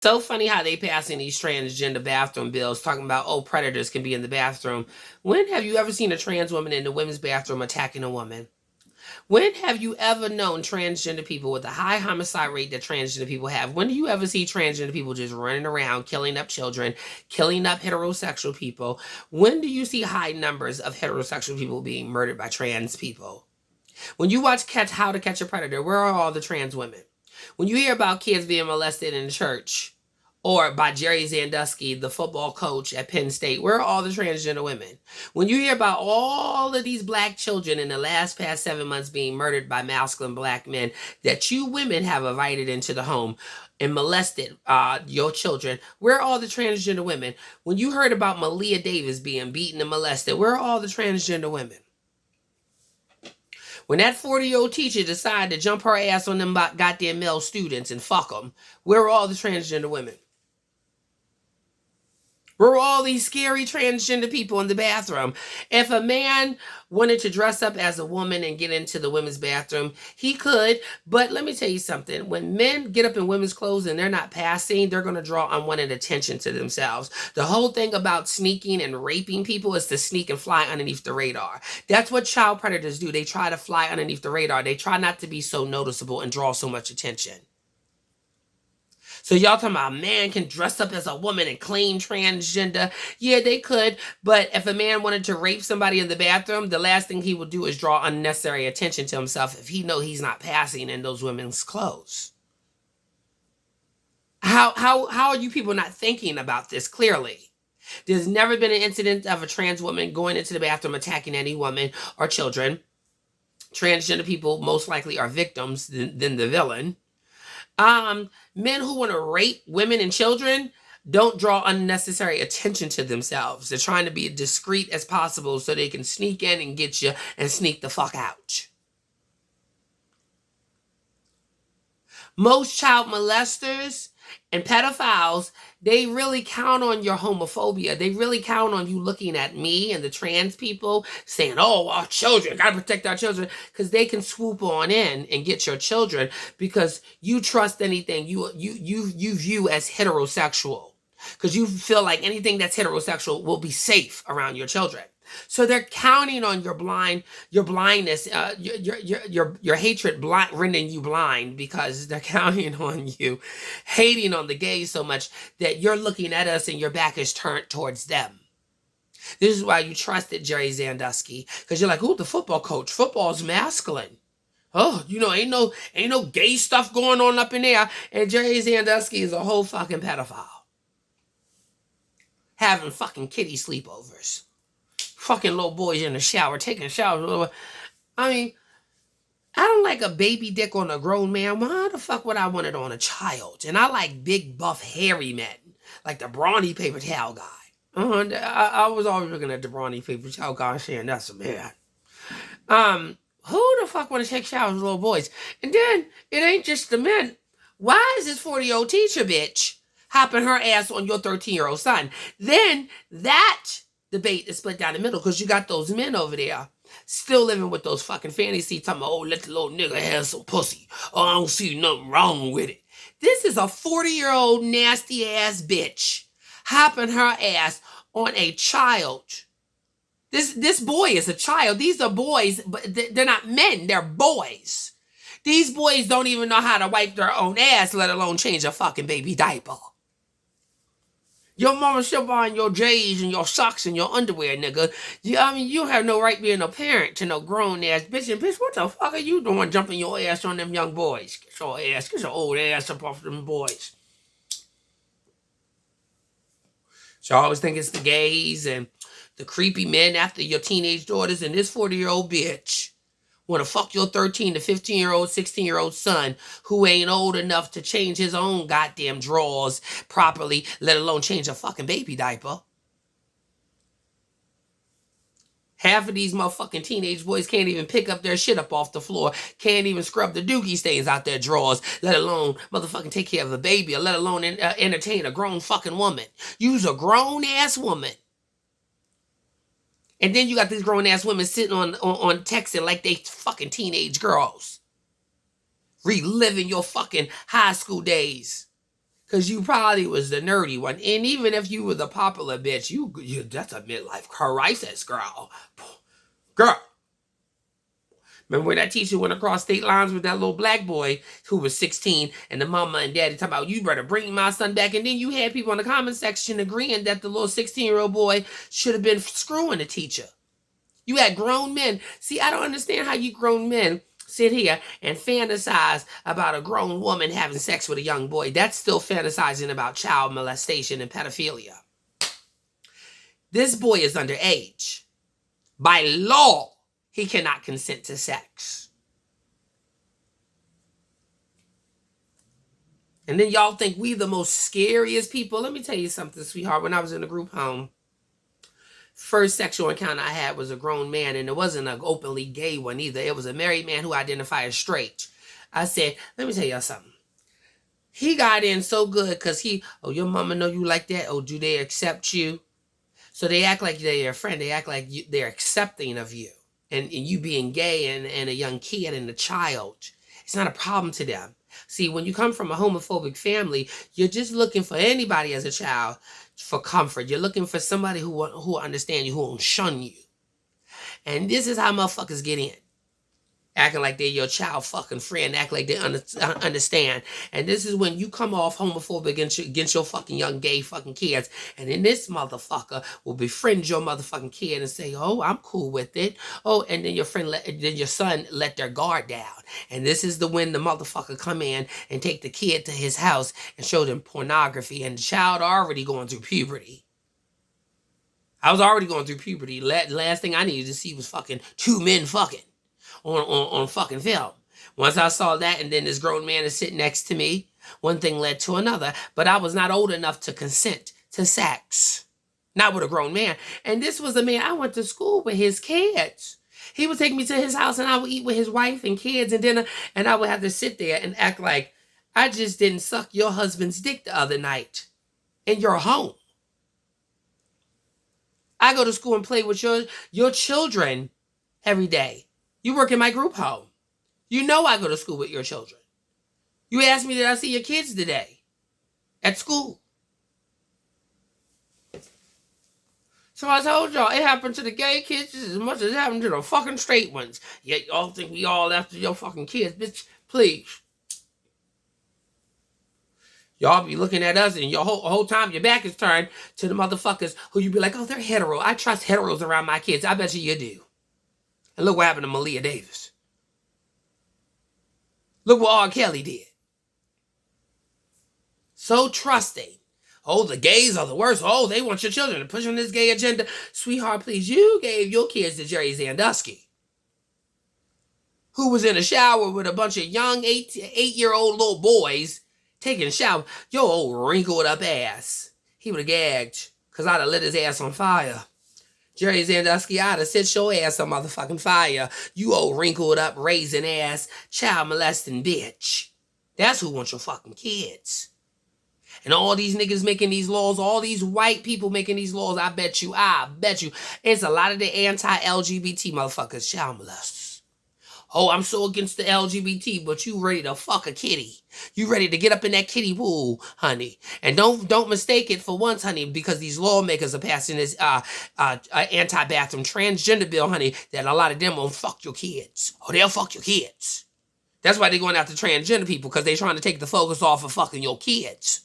So funny how they passing these transgender bathroom bills talking about, oh, predators can be in the bathroom. When have you ever seen a trans woman in the women's bathroom attacking a woman? When have you ever known transgender people with a high homicide rate that transgender people have? When do you ever see transgender people just running around, killing up children, killing up heterosexual people? When do you see high numbers of heterosexual people being murdered by trans people? When you watch How to Catch a Predator, where are all the trans women? When you hear about kids being molested in church, or by Jerry Sandusky, the football coach at Penn State, where are all the transgender women? When you hear about all of these black children in the past 7 months being murdered by masculine black men that you women have invited into the home and molested your children, where are all the transgender women? When you heard about Malia Davis being beaten and molested, where are all the transgender women? When that 40-year-old teacher decided to jump her ass on them goddamn male students and fuck them, where are all the transgender women? Where are all these scary transgender people in the bathroom? If a man wanted to dress up as a woman and get into the women's bathroom, he could. But let me tell you something. When men get up in women's clothes and they're not passing, they're going to draw unwanted attention to themselves. The whole thing about sneaking and raping people is to sneak and fly underneath the radar. That's what child predators do. They try to fly underneath the radar. They try not to be so noticeable and draw so much attention. So y'all talking about a man can dress up as a woman and claim transgender? Yeah, they could. But if a man wanted to rape somebody in the bathroom, the last thing he would do is draw unnecessary attention to himself if he know he's not passing in those women's clothes. How are you people not thinking about this clearly? There's never been an incident of a trans woman going into the bathroom attacking any woman or children. Transgender people most likely are victims than the villain. Men who want to rape women and children don't draw unnecessary attention to themselves. They're trying to be as discreet as possible so they can sneak in and get you and sneak the fuck out. Most child molesters and pedophiles, they really count on your homophobia. They really count on you looking at me and the trans people saying, oh, our children, gotta protect our children, because they can swoop on in and get your children because you trust anything you view as heterosexual, because you feel like anything that's heterosexual will be safe around your children. So they're counting on your blindness, your hatred rendering you blind, because they're counting on you hating on the gays so much that you're looking at us and your back is turned towards them. This is why you trusted Jerry Sandusky, because you're like, ooh, the football coach. Football's masculine. Oh, ain't no gay stuff going on up in there. And Jerry Sandusky is a whole fucking pedophile. Having fucking kiddie sleepovers. Fucking little boys in the shower, taking showers. I mean, I don't like a baby dick on a grown man. Why the fuck would I want it on a child? And I like big, buff, hairy men, like the brawny paper towel guy. I was always looking at the brawny paper towel guy saying, that's a man. Who the fuck want to take showers with little boys? And then, it ain't just the men. Why is this 40-year-old teacher bitch hopping her ass on your 13-year-old son? Then, that debate is split down the middle, because you got those men over there still living with those fucking fantasies talking about, oh, let the little nigga have some pussy. Oh, I don't see nothing wrong with it. This is a 40-year-old nasty ass bitch hopping her ass on a child. This boy is a child. These are boys, but they're not men. They're boys. These boys don't even know how to wipe their own ass, let alone change a fucking baby diaper. Your mama still buying your J's and your socks and your underwear, nigga. You have no right being a parent to no grown-ass bitch. And bitch, what the fuck are you doing jumping your ass on them young boys? Get your old ass up off them boys. So I always think it's the gays and the creepy men after your teenage daughters, and this 40-year-old bitch want to fuck your 13 to 15-year-old, 16-year-old son who ain't old enough to change his own goddamn drawers properly, let alone change a fucking baby diaper. Half of these motherfucking teenage boys can't even pick up their shit up off the floor, can't even scrub the dookie stains out their drawers, let alone motherfucking take care of a baby, or let alone entertain a grown fucking woman. You's a grown-ass woman. And then you got these grown-ass women sitting on texting like they fucking teenage girls. Reliving your fucking high school days. Because you probably was the nerdy one. And even if you were the popular bitch, you that's a midlife crisis, girl. Girl. Remember when that teacher went across state lines with that little black boy who was 16 and the mama and daddy talking about, you better bring my son back. And then you had people in the comment section agreeing that the little 16-year-old boy should have been screwing the teacher. You had grown men. See, I don't understand how you grown men sit here and fantasize about a grown woman having sex with a young boy. That's still fantasizing about child molestation and pedophilia. This boy is underage. By law, he cannot consent to sex. And then y'all think we the most scariest people. Let me tell you something, sweetheart. When I was in a group home, first sexual encounter I had was a grown man, and it wasn't an openly gay one either. It was a married man who identified as straight. I said, let me tell y'all something. He got in so good because your mama know you like that? Oh, do they accept you? So they act like they're your friend. They act like they're accepting of you. And you being gay and a young kid and a child. It's not a problem to them. See, when you come from a homophobic family, you're just looking for anybody as a child for comfort. You're looking for somebody who will understand you, who won't shun you. And this is how motherfuckers get in. Acting like they're your child fucking friend. Act like they understand. And this is when you come off homophobic against your fucking young gay fucking kids. And then this motherfucker will befriend your motherfucking kid and say, oh, I'm cool with it. Oh, and then your son let their guard down. And this is when the motherfucker come in and take the kid to his house and show them pornography. And the child already going through puberty. I was already going through puberty. Last thing I needed to see was fucking two men fucking. On fucking film. Once I saw that, and then this grown man is sitting next to me, one thing led to another. But I was not old enough to consent to sex. Not with a grown man. And this was a man, I went to school with his kids. He would take me to his house and I would eat with his wife and kids and dinner. And I would have to sit there and act like I just didn't suck your husband's dick the other night. In your home. I go to school and play with your children every day. You work in my group home. You know I go to school with your children. You asked me, did I see your kids today? At school. So I told y'all, it happened to the gay kids just as much as it happened to the fucking straight ones. Yet y'all think we all after your fucking kids. Bitch, please. Y'all be looking at us and your whole time your back is turned to the motherfuckers who you be like, oh, they're hetero. I trust heteros around my kids. I bet you do. And look what happened to Malia Davis. Look what R. Kelly did. So trusting. Oh, the gays are the worst. Oh, they want your children to push on this gay agenda. Sweetheart, please, you gave your kids to Jerry Sandusky, who was in a shower with a bunch of young 8-year-old little boys taking a shower. Your old wrinkled up ass. He would have gagged because I'd have lit his ass on fire. Jerry Sandusky, I'd have set your ass on motherfucking fire. You old wrinkled up, raisin ass, child molesting bitch. That's who wants your fucking kids. And all these niggas making these laws, all these white people making these laws, I bet you, it's a lot of the anti-LGBT motherfuckers, child molesters. Oh, I'm so against the LGBT, but you ready to fuck a kitty. You ready to get up in that kitty pool, honey. And don't mistake it for once, honey, because these lawmakers are passing this anti-bathroom transgender bill, honey, that a lot of them won't fuck your kids. Oh, they'll fuck your kids. That's why they're going after transgender people, because they're trying to take the focus off of fucking your kids.